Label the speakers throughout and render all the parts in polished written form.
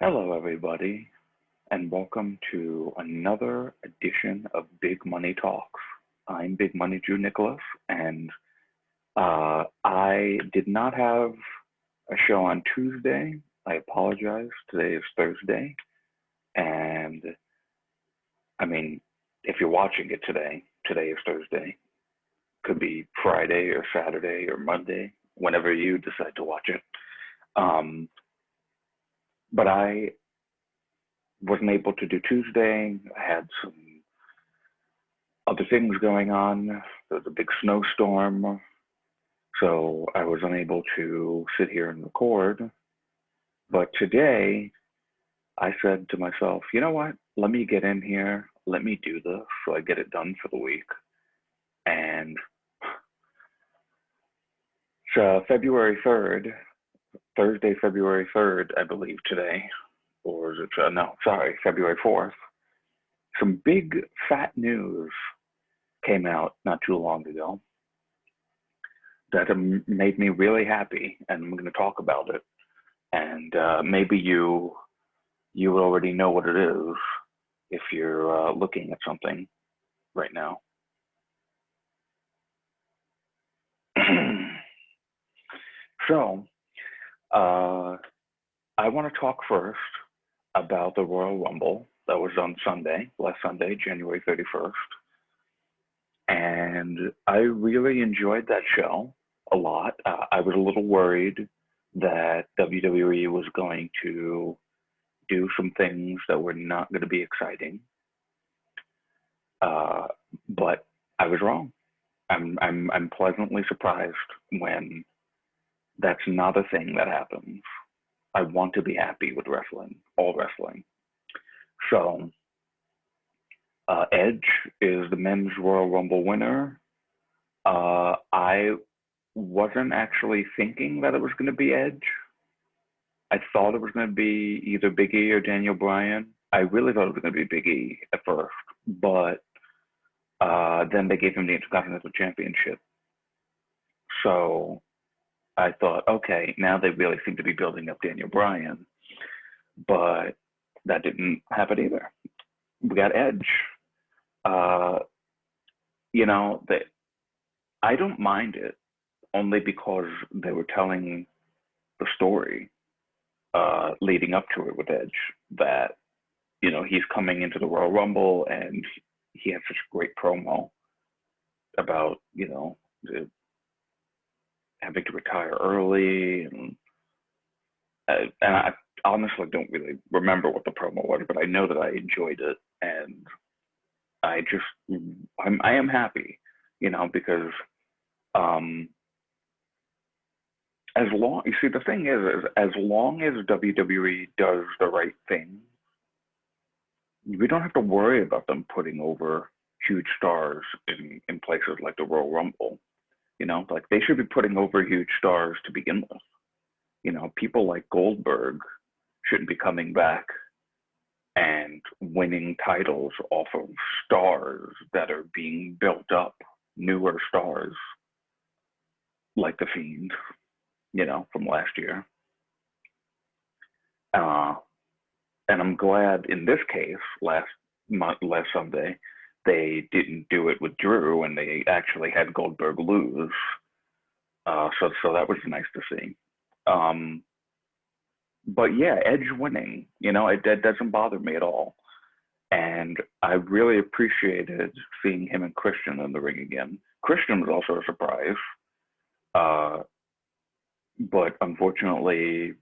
Speaker 1: Hello, everybody, and welcome to another edition of Big Money Talks. I'm Big Money Drew Nicholas, and I did not have a show on Tuesday. I apologize. Today is Thursday, and I mean, if you're watching it today is Thursday. Could be Friday or Saturday or Monday, whenever you decide to watch it. Um, but I wasn't able to do Tuesday. I had some other things going on. There was a big snowstorm, so I was unable to sit here and record. But today, I said to myself, you know what? Let me get in here. Let me do this so I get it done for the week. And it's February 3rd, Thursday, February 3rd, I believe, today. Or is it, no, sorry, February 4th. Some big fat news came out not too long ago that made me really happy, and I'm going to talk about it. And maybe you already know what it is if you're looking at something right now. So uh, I want to talk first about the Royal Rumble that was on last Sunday, January 31st. And I really enjoyed that show a lot. I was a little worried that WWE was going to do some things that were not going to be exciting, uh, but I was wrong. I'm pleasantly surprised when that's not a thing that happens. I want to be happy with wrestling, all wrestling. So Edge is the men's Royal Rumble winner. I wasn't actually thinking that it was going to be Edge. I thought it was going to be either Big E or Daniel Bryan. I really thought it was going to be Big E at first, but then they gave him the Intercontinental Championship. So I thought, okay, now they really seem to be building up Daniel Bryan, but that didn't happen either. We got Edge. Uh, you know, they, I don't mind it only because they were telling the story leading up to it with Edge that he's coming into the Royal Rumble and he had such a great promo about having to retire early and I honestly don't really remember what the promo was, but I know that I enjoyed it, and I just I am happy, because um, as long you see the thing is as long as WWE does the right thing, we don't have to worry about them putting over huge stars in places like the Royal Rumble. Like they should be putting over huge stars to begin with. People like Goldberg shouldn't be coming back and winning titles off of stars that are being built up, newer stars like The Fiend, from last year. Uh, and I'm glad in this case, last Sunday, they didn't do it with Drew and they actually had Goldberg lose. So that was nice to see. But yeah, Edge winning, that doesn't bother me at all. And I really appreciated seeing him and Christian in the ring again. Christian was also a surprise. But unfortunately,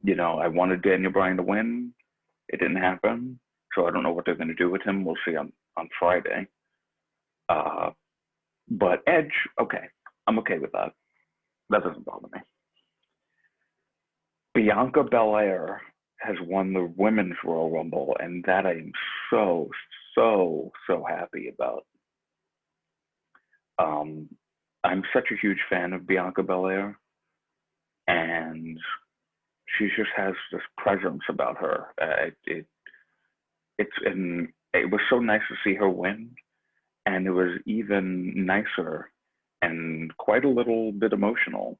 Speaker 1: I wanted Daniel Bryan to win. It didn't happen. So I don't know what they're going to do with him. We'll see on Friday. But Edge, okay. I'm okay with that. That doesn't bother me. Bianca Belair has won the Women's Royal Rumble, and that I am so, so, so happy about. I'm such a huge fan of Bianca Belair, and she just has this presence about her. It was so nice to see her win, and it was even nicer and quite a little bit emotional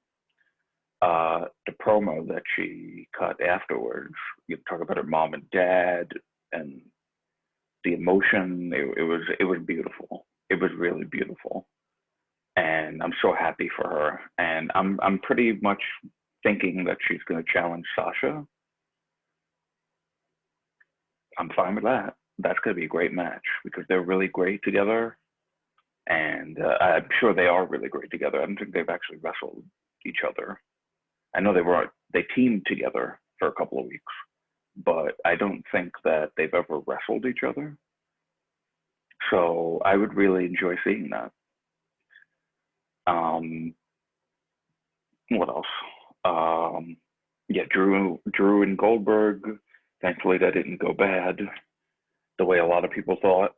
Speaker 1: the promo that she cut afterwards, you talk about her mom and dad and the emotion. It was beautiful. It was really beautiful, and I'm so happy for her. And I'm pretty much thinking that she's going to challenge Sasha. I'm fine with that. That's going to be a great match because they're really great together, and I'm sure they are really great together. I don't think they've actually wrestled each other. I know they teamed together for a couple of weeks, but I don't think that they've ever wrestled each other. So I would really enjoy seeing that. Um, what else? Yeah, Drew and Goldberg. Thankfully, that didn't go bad the way a lot of people thought.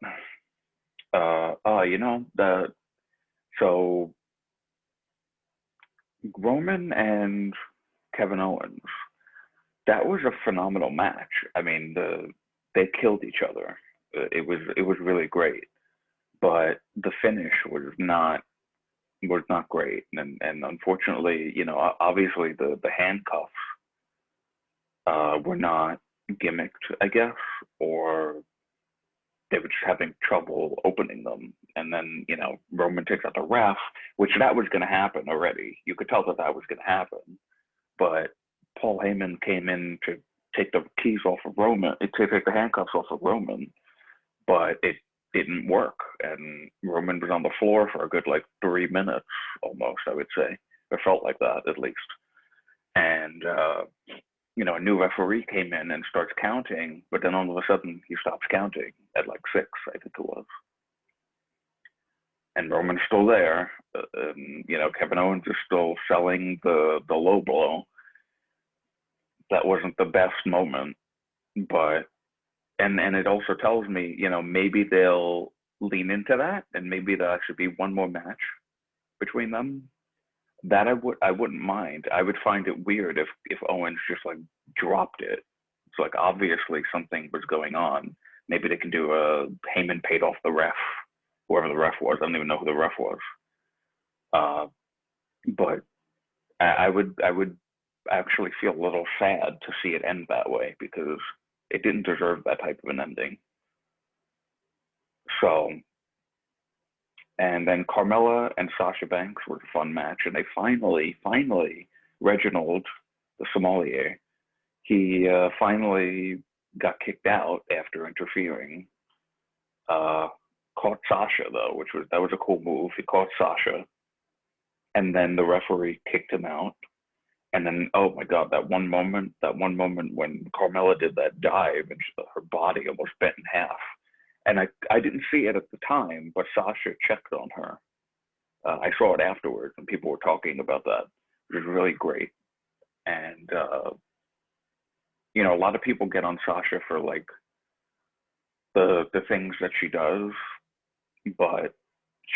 Speaker 1: The so Roman and Kevin Owens. That was a phenomenal match. I mean, they killed each other. It was really great, but the finish was not great, and unfortunately, obviously the handcuffs were not gimmicked, I guess, or they were just having trouble opening them. And then, Roman takes out the ref, which that was going to happen already. You could tell that that was going to happen. But Paul Heyman came in to take the keys off of Roman, to take the handcuffs off of Roman, but it didn't work. And Roman was on the floor for a good, like, 3 minutes almost, I would say. It felt like that, at least. And, a new referee came in and starts counting, but then all of a sudden he stops counting at like 6, I think it was. And Roman's still there. Kevin Owens is still selling the low blow. That wasn't the best moment, but and it also tells me, maybe they'll lean into that, and maybe there'll actually be one more match between them. That I wouldn't mind. I would find it weird if Owens just like dropped it. It's like obviously something was going on. Maybe they can do a Heyman paid off the ref, whoever the ref was. I don't even know who the ref was. But I would actually feel a little sad to see it end that way because it didn't deserve that type of an ending. So, and then Carmella and Sasha Banks were a fun match, and they finally, Reginald, the sommelier, he finally got kicked out after interfering. Caught Sasha though, that was a cool move. He caught Sasha, and then the referee kicked him out. And then, oh my God, that one moment when Carmella did that dive and her body almost bent in half. And I didn't see it at the time, but Sasha checked on her. I saw it afterwards, and people were talking about that, which was really great. And a lot of people get on Sasha for like the things that she does, but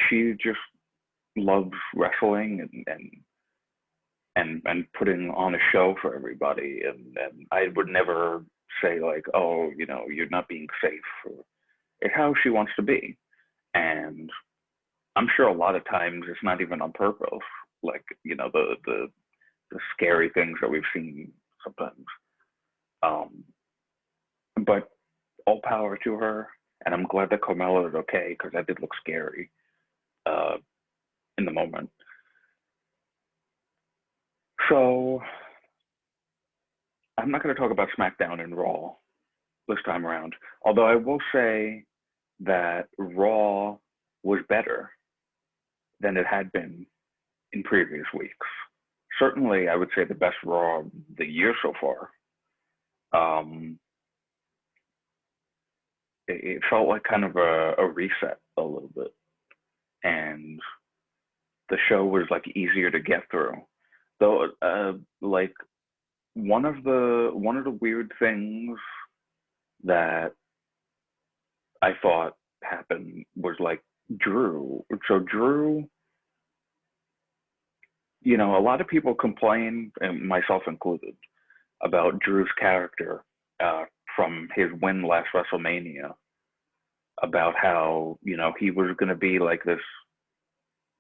Speaker 1: she just loves wrestling and putting on a show for everybody. And I would never say like, oh, you're not being safe. It's how she wants to be. And I'm sure a lot of times it's not even on purpose. Like, the scary things that we've seen sometimes. But all power to her. And I'm glad that Carmella is okay because that did look scary in the moment. So I'm not going to talk about SmackDown and Raw this time around. Although I will say that Raw was better than it had been in previous weeks. Certainly, I would say the best Raw of the year so far. It felt like kind of a reset a little bit, and the show was like easier to get through. Though, like one of the weird things that I thought happened was like Drew. So Drew, a lot of people complain, and myself included, about Drew's character from his win last WrestleMania, about how he was going to be like this.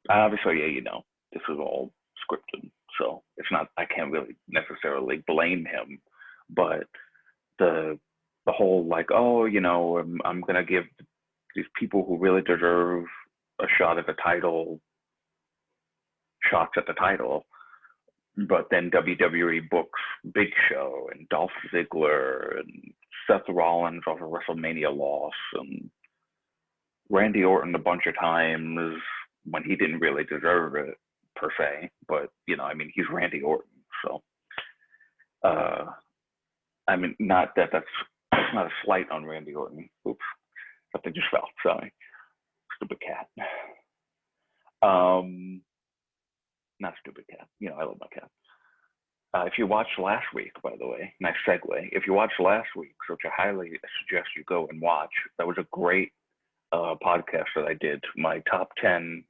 Speaker 1: Obviously, yeah, this was all scripted, So it's not, I can't really necessarily blame him, but the whole like, oh, I'm gonna give these people who really deserve a shot at the title shots at the title, but then WWE books Big Show and Dolph Ziggler and Seth Rollins off a WrestleMania loss and Randy Orton a bunch of times when he didn't really deserve it per se, but he's Randy Orton, so uh, not that that's not a slight on Randy Orton. Oops, something just fell. Sorry, stupid cat. Not stupid cat. I love my cat. If you watched last week, by the way, nice segue. If you watched last week, which I highly suggest you go and watch, that was a great podcast that I did. My top 10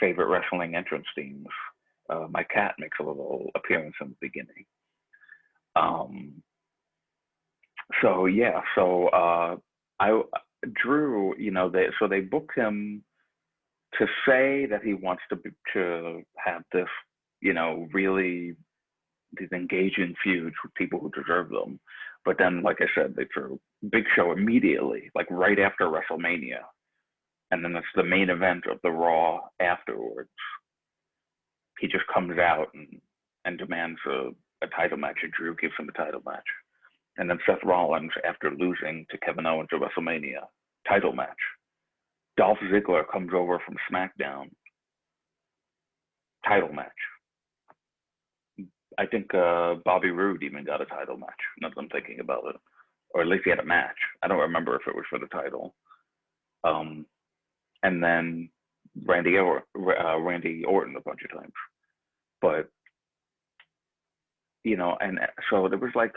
Speaker 1: favorite wrestling entrance themes. My cat makes a little appearance in the beginning. I Drew, they booked him to say that he wants to have this, really these engaging feuds with people who deserve them. But then, like I said, they threw Big Show immediately, like right after WrestleMania. And then it's the main event of the Raw afterwards. He just comes out and demands a title match, and Drew gives him a title match. And then Seth Rollins, after losing to Kevin Owens at WrestleMania, title match. Dolph Ziggler comes over from SmackDown, title match. I think Bobby Roode even got a title match, now that I'm thinking about it. Or at least he had a match. I don't remember if it was for the title. And then Randy Orton a bunch of times. But, and so there was like,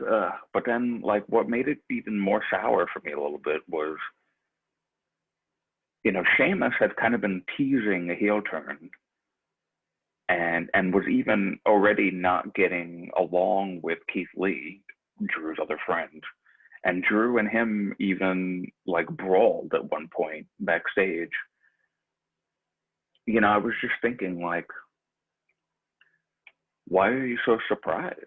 Speaker 1: but then like what made it even more sour for me a little bit was, Sheamus had kind of been teasing a heel turn and was even already not getting along with Keith Lee, Drew's other friend. And Drew and him even like brawled at one point backstage. I was just thinking like, why are you so surprised?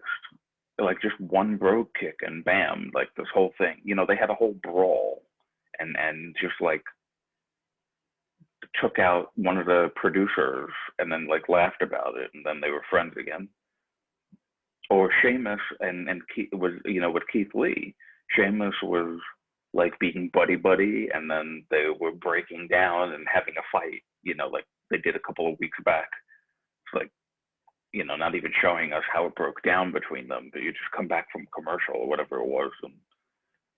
Speaker 1: Like just one brogue kick and bam, like this whole thing. They had a whole brawl and just like took out one of the producers and then like laughed about it, and then they were friends again. Or Sheamus and Keith was, with Keith Lee, Sheamus was like being buddy, and then they were breaking down and having a fight, like they did a couple of weeks back. It's like, not even showing us how it broke down between them, but you just come back from commercial or whatever it was, and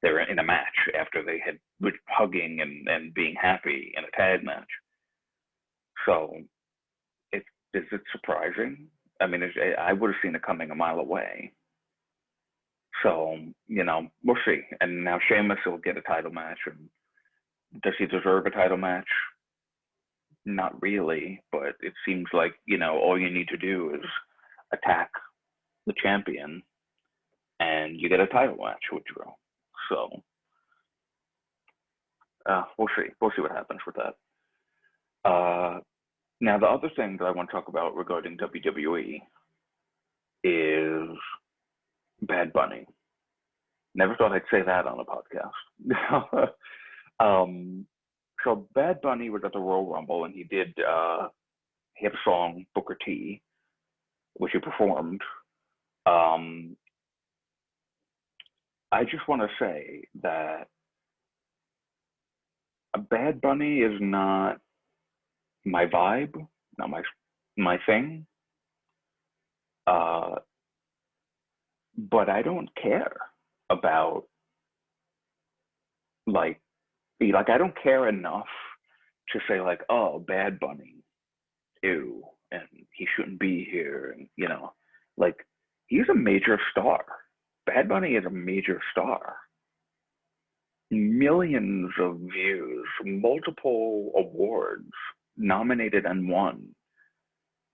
Speaker 1: they're in a match after they had been hugging and being happy in a tag match. So, is it surprising? I would have seen it coming a mile away. So, we'll see. And now Sheamus will get a title match. And does he deserve a title match? Not really, but it seems like, all you need to do is attack the champion and you get a title match with Drew. So, we'll see. We'll see what happens with that. Now, the other thing that I want to talk about regarding WWE is Bad Bunny. Never thought I'd say that on a podcast. So Bad Bunny was at the Royal Rumble, and he had a song, Booker T, which he performed. I just want to say that Bad Bunny is not my vibe, not my thing. But I don't care about like I don't care enough to say like, oh, Bad Bunny, ew, and he shouldn't be here, and like he's a major star. Bad Bunny is a major star. Millions of views, multiple awards, nominated and won.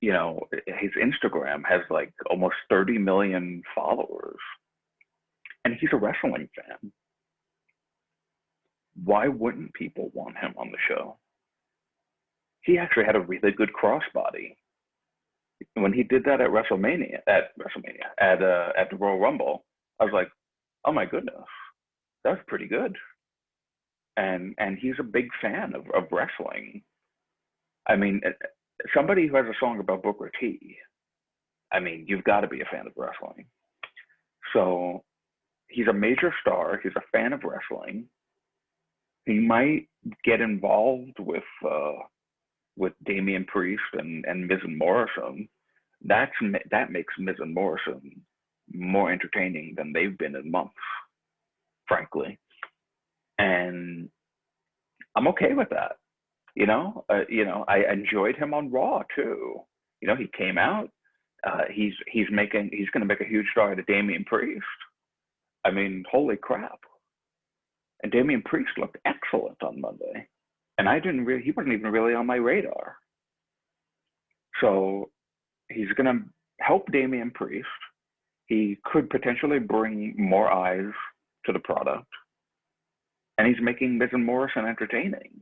Speaker 1: His Instagram has like almost 30 million followers, and he's a wrestling fan. Why wouldn't people want him on the show? He actually had a really good crossbody. when he did that at the Royal Rumble, I was like, oh my goodness, that's pretty good. And he's a big fan of wrestling. I mean, somebody who has a song about Booker T. I mean, you've got to be a fan of wrestling. So he's a major star. He's a fan of wrestling. He might get involved with Damian Priest and Miz and Morrison. That makes Miz and Morrison more entertaining than they've been in months, frankly. And I'm okay with that. I enjoyed him on Raw too. He came out. He's going to make a huge star out of Damian Priest. I mean, holy crap! And Damian Priest looked excellent on Monday, and he wasn't even really on my radar. So he's going to help Damian Priest. He could potentially bring more eyes to the product, and he's making Miz and Morrison entertaining.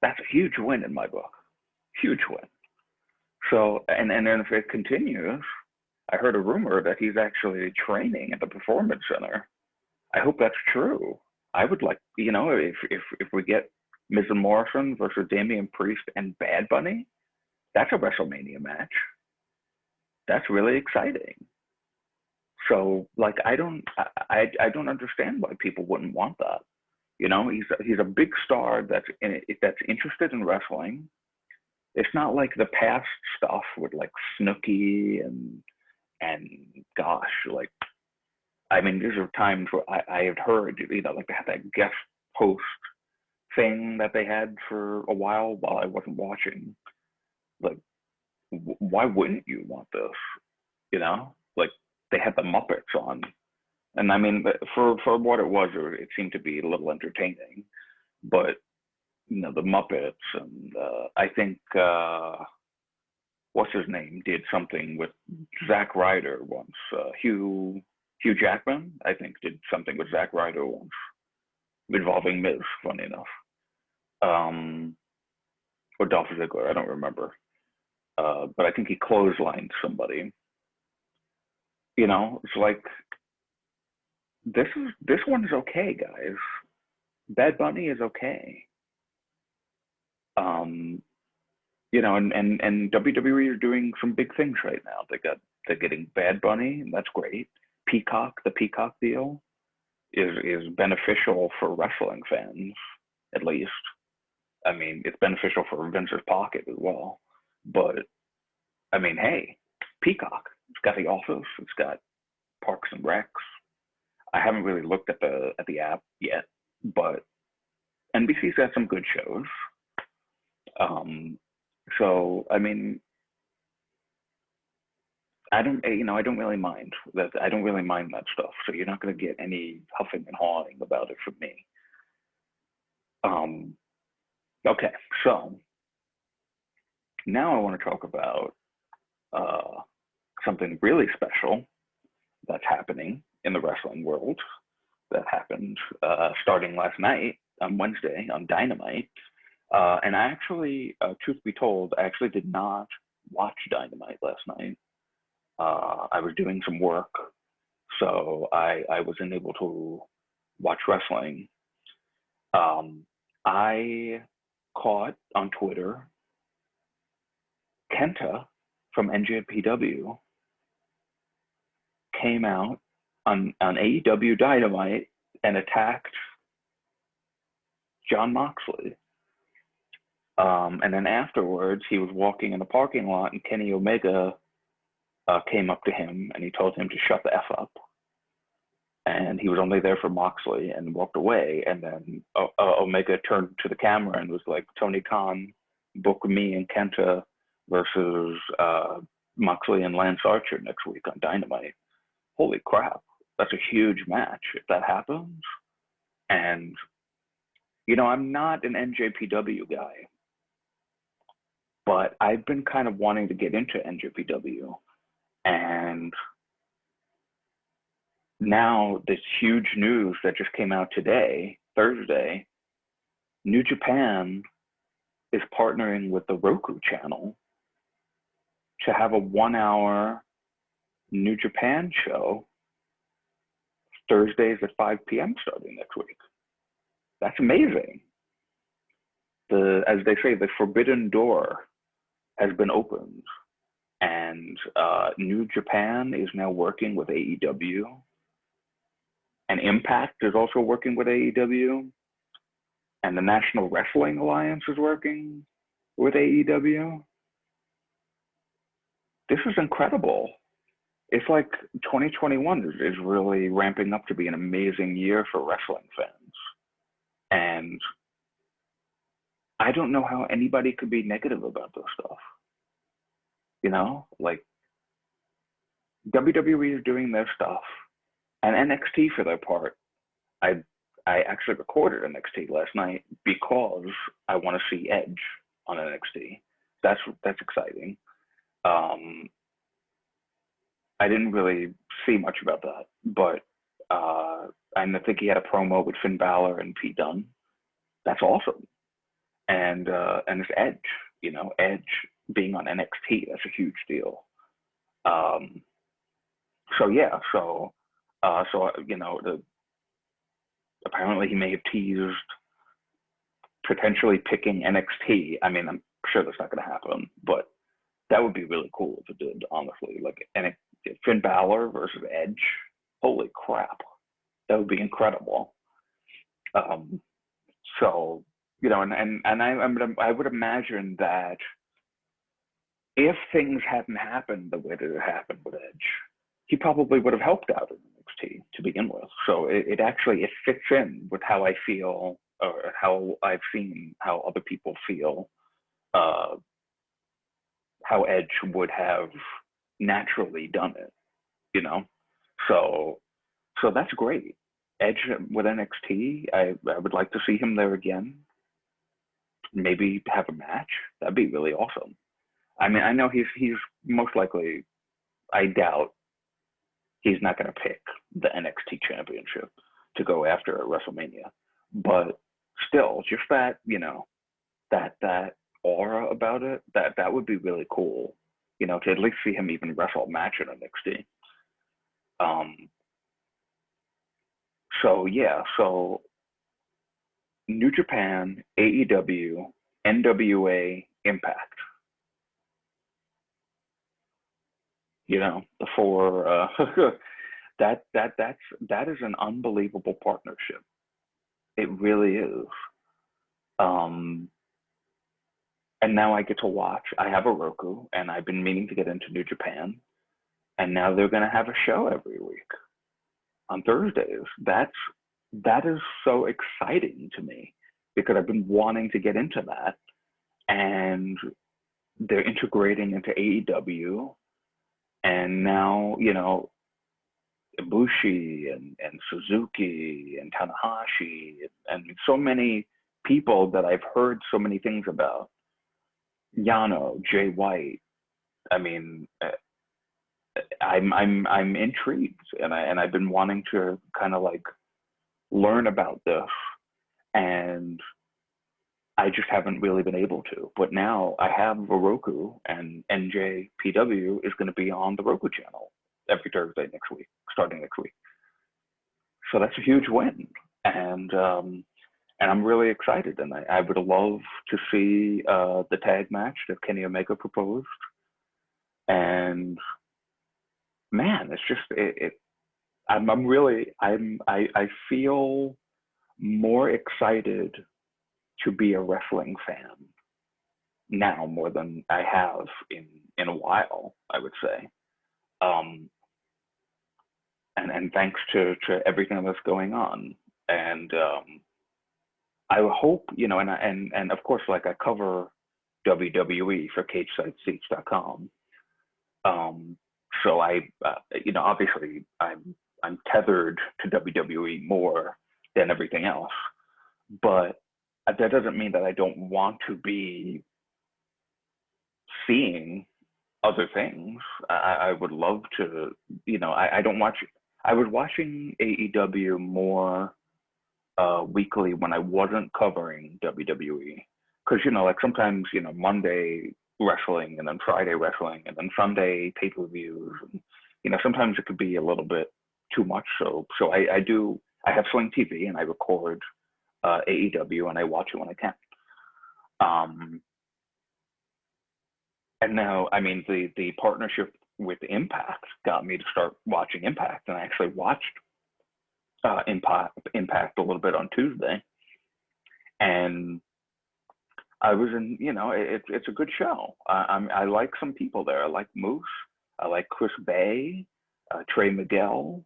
Speaker 1: That's a huge win in my book. Huge win. So, and then if it continues, I heard a rumor that he's actually training at the Performance Center. I hope that's true. I would like, if we get Miz and Morrison versus Damian Priest and Bad Bunny, that's a WrestleMania match. That's really exciting. So, like, I don't understand why people wouldn't want that. He's a big star that's interested in wrestling. It's not like the past stuff with like Snooki and gosh, like, I mean, these are times where I had heard, like they had that guest host thing that they had for a while I wasn't watching. Like, why wouldn't you want this? Like they had the Muppets on, and I mean, for what it was, it seemed to be a little entertaining. But the Muppets, and I think what's his name did something with Zack Ryder once. Hugh Jackman, I think, did something with Zack Ryder once involving Miz. Funny enough, or Dolph Ziggler, I don't remember. But I think he clotheslined somebody. It's like this one is okay, guys. Bad Bunny is okay. And WWE are doing some big things right now. They're getting Bad Bunny, and that's great. The Peacock deal is beneficial for wrestling fans, at least. I mean, it's beneficial for Vince's pocket as well. But I mean, hey, Peacock. It's got The Office. It's got Parks and Recs. I haven't really looked at the app yet, but NBC's got some good shows. So I mean, I don't really mind that. I don't really mind that stuff. So you're not going to get any huffing and hawing about it from me. Okay, so now I want to talk about something really special that's happening in the wrestling world. That happened starting last night on Wednesday on Dynamite. And I actually, truth be told, I actually did not watch Dynamite last night. I was doing some work, so I wasn't able to watch wrestling. I caught on Twitter Kenta from NJPW came out on AEW Dynamite and attacked Jon Moxley. And then afterwards, he was walking in the parking lot, and Kenny Omega came up to him, and he told him to shut the F up. And he was only there for Moxley and walked away. And then Omega turned to the camera and was like, Tony Khan, book me and Kenta versus Moxley and Lance Archer next week on Dynamite. Holy crap. That's a huge match if that happens. And, I'm not an NJPW guy, but I've been kind of wanting to get into NJPW. And now this huge news that just came out today, Thursday, New Japan is partnering with the Roku channel to have a 1 hour New Japan show Thursdays at 5 p.m. starting next week. That's amazing. As they say, the forbidden door has been opened, and New Japan is now working with AEW, and Impact is also working with AEW, and the National Wrestling Alliance is working with AEW. This is incredible. It's like 2021 is really ramping up to be an amazing year for wrestling fans. And I don't know how anybody could be negative about this stuff. You know, like WWE is doing their stuff, and NXT for their part. I actually recorded NXT last night because I want to see Edge on NXT. That's exciting. I didn't really see much about that, but I think he had a promo with Finn Balor and Pete Dunne. That's awesome. And it's Edge, you know, Edge being on NXT, that's a huge deal. So yeah, so you know, apparently he may have teased potentially picking NXT. I mean, I'm sure that's not going to happen, but that would be really cool if it did, honestly. Like, and Finn Balor versus Edge, holy crap, that would be incredible. So, you know, and I would imagine that if things hadn't happened the way that it happened with Edge, he probably would have helped out in NXT to begin with. So it actually fits in with how I feel, or how I've seen how other people feel, how Edge would have naturally done it, you know. So that's great. Edge with NXT, I would like to see him there again. Maybe have a match. That'd be really awesome. I mean, I know he's most likely, I doubt he's not going to pick the NXT championship to go after at WrestleMania. But still, just that, you know, that aura about it, that would be really cool, you know, to at least see him even wrestle a match in NXT. So yeah, so New Japan, AEW, NWA, Impact. You know, the four. That is an unbelievable partnership. It really is. And now I get to watch. I have a Roku, and I've been meaning to get into New Japan, and now they're going to have a show every week on Thursdays. That is so exciting to me, because I've been wanting to get into that, and they're integrating into AEW, and now, you know, Ibushi and Suzuki and Tanahashi and so many people that I've heard so many things about. Yano, Jay White. I mean, I'm intrigued, and I've been wanting to kind of like learn about this, and I just haven't really been able to. But now I have a Roku, and NJPW is going to be on the Roku channel every Thursday next week, starting next week. So that's a huge win, and I'm really excited. And I would love to see the tag match that Kenny Omega proposed. And man, it's just I feel more excited to be a wrestling fan now more than I have in a while, I would say. And thanks to everything that's going on. And I hope, you know, and of course, like, I cover WWE for CageSideSeats.com. So you know, obviously I'm tethered to WWE more than everything else, but that doesn't mean that I don't want to be seeing other things. I would love to, you know, I was watching AEW more weekly when I wasn't covering WWE, because, you know, like, sometimes, you know, Monday wrestling, and then Friday wrestling, and then Sunday pay-per-views. And, sometimes it could be a little bit too much. So I have Sling TV, and I record AEW, and I watch it when I can. And now, I mean, the partnership with Impact got me to start watching Impact, and I actually watched Impact a little bit on Tuesday, and I was in, it's a good show. I like some people there. I like Moose. I like Chris Bay, Trey Miguel,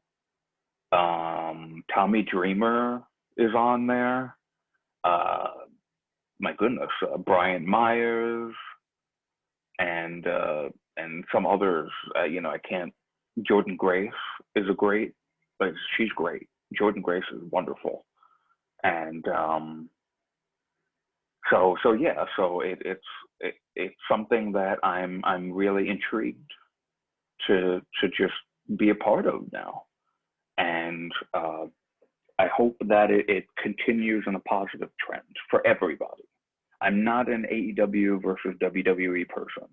Speaker 1: Tommy Dreamer is on there. My goodness, Brian Myers, and some others. I can't. Jordan Grace is she's great. Jordan Grace is wonderful, and so yeah. So it's something that I'm really intrigued to just be a part of now, and I hope that it continues in a positive trend for everybody. I'm not an AEW versus WWE person.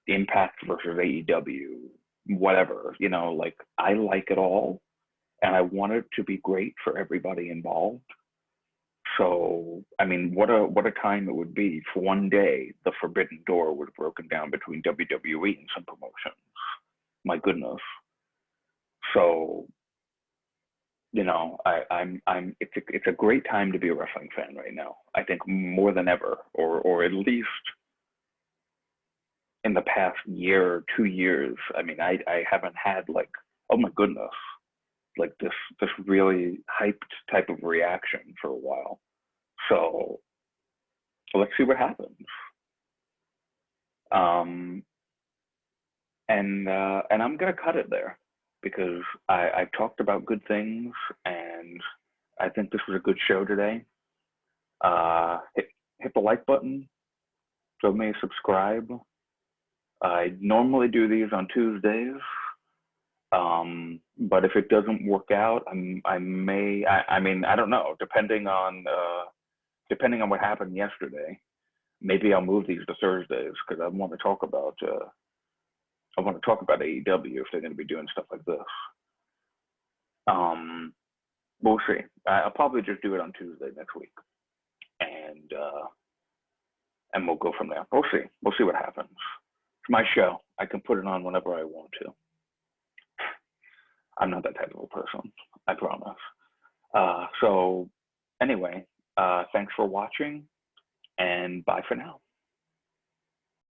Speaker 1: Impact versus AEW, whatever, like I like it all, and I want it to be great for everybody involved. So, I mean, what a time it would be for one day the forbidden door would have broken down between WWE and some promotions. My goodness. So, it's a great time to be a wrestling fan right now. I think more than ever, or at least in the past year or 2 years. I mean, I haven't had like, oh my goodness, like this really hyped type of reaction for a while. So let's see what happens. And I'm gonna cut it there because I talked about good things, and I think this was a good show today. Hit the like button, throw me a subscribe. I normally do these on Tuesdays, but if it doesn't work out, I may. I mean, I don't know. Depending on what happened yesterday, maybe I'll move these to Thursdays because I want to talk about AEW if they're going to be doing stuff like this. We'll see. I'll probably just do it on Tuesday next week, and we'll go from there. We'll see. We'll see what happens. It's my show. I can put it on whenever I want to. I'm not that type of a person, I promise. So anyway, thanks for watching, and bye for now.